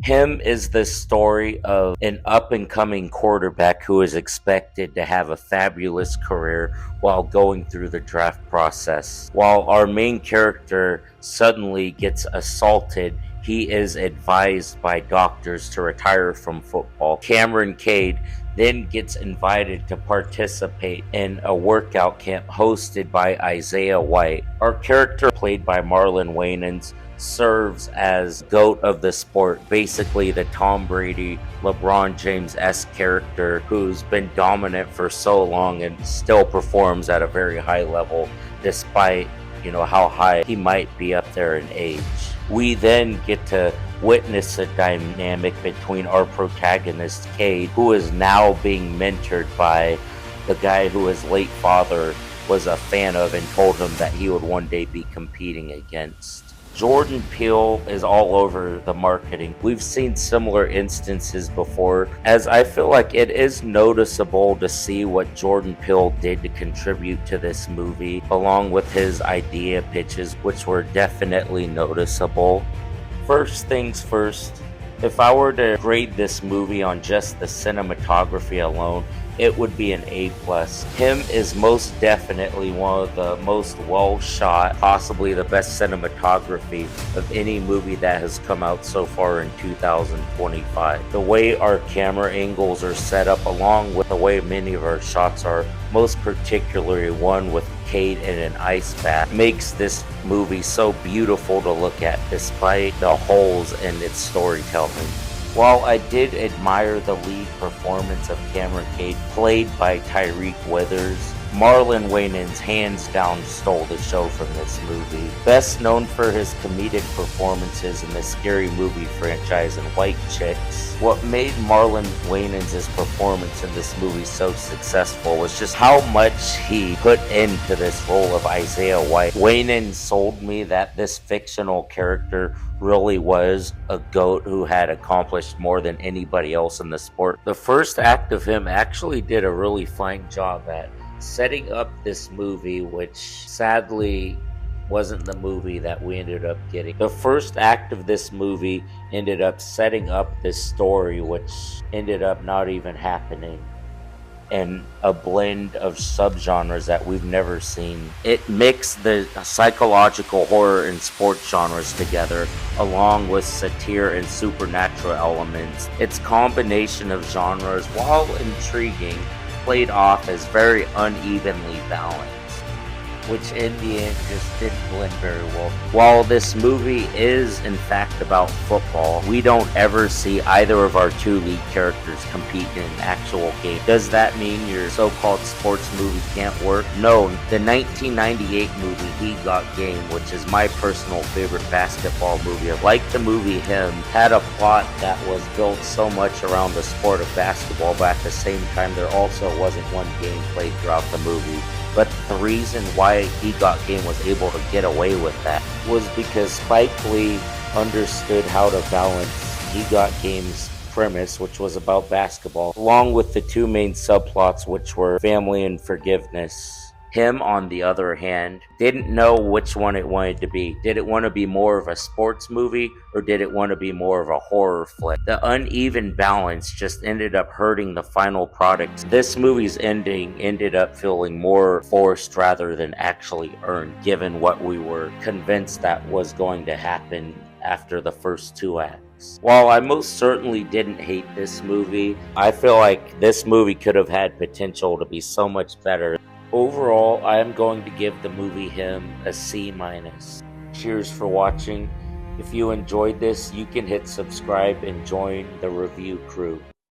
Him is the story of an up and coming quarterback who is expected to have a fabulous career while going through the draft process. While our main character suddenly gets assaulted, he is advised by doctors to retire from football. Cameron Cade then gets invited to participate in a workout camp hosted by Isaiah White. Our character, played by Marlon Wayans, serves as GOAT of the sport, basically the Tom Brady, LeBron James-esque character who's been dominant for so long and still performs at a very high level despite, how high he might be up there in age. We then get to witness a dynamic between our protagonist, Cade, who is now being mentored by the guy who his late father was a fan of and told him that he would one day be competing against. Jordan Peele is all over the marketing. We've seen similar instances before, as I feel like it is noticeable to see what Jordan Peele did to contribute to this movie, along with his idea pitches, which were definitely noticeable. First things first, if I were to grade this movie on just the cinematography alone, it would be an A+. Him is most definitely one of the most well shot, possibly the best cinematography of any movie that has come out so far in 2025. The way our camera angles are set up, along with the way many of our shots are, most particularly one with Cade in an ice bath, makes this movie so beautiful to look at despite the holes in its storytelling. While I did admire the lead performance of Cameron Cade, played by Tyriq, Marlon Wayans hands down stole the show from this movie. Best known for his comedic performances in the Scary Movie franchise and White Chicks, what made Marlon Wayans' performance in this movie so successful was just how much he put into this role of Isaiah White. Wayans sold me that this fictional character really was a GOAT who had accomplished more than anybody else in the sport. The first act of him actually did a really fine job at setting up this movie, which sadly wasn't the movie that we ended up getting. The first act of this movie ended up setting up this story, which ended up not even happening, and a blend of subgenres that we've never seen. It mixed the psychological horror and sports genres together, along with satire and supernatural elements. Its combination of genres, while intriguing, played off as very unevenly balanced, which in the end just didn't blend very well. While this movie is in fact about football, we don't ever see either of our two lead characters compete in an actual game. Does that mean your so-called sports movie can't work? No. The 1998 movie He Got Game, which is my personal favorite basketball movie, like the movie Him, had a plot that was built so much around the sport of basketball, but at the same time there also wasn't one game played throughout the movie. But the reason why He Got Game was able to get away with that was because Spike Lee understood how to balance He Got Game's premise, which was about basketball, along with the two main subplots, which were family and forgiveness. Him, on the other hand, didn't know which one it wanted to be. Did it want to be more of a sports movie, or did it want to be more of a horror flick? The uneven balance just ended up hurting the final product. This movie's ending ended up feeling more forced rather than actually earned, given what we were convinced that was going to happen after the first two acts. While I most certainly didn't hate this movie, I feel like this movie could have had potential to be so much better. Overall, I am going to give the movie Him a C-. Cheers for watching. If you enjoyed this, you can hit subscribe and join the review crew.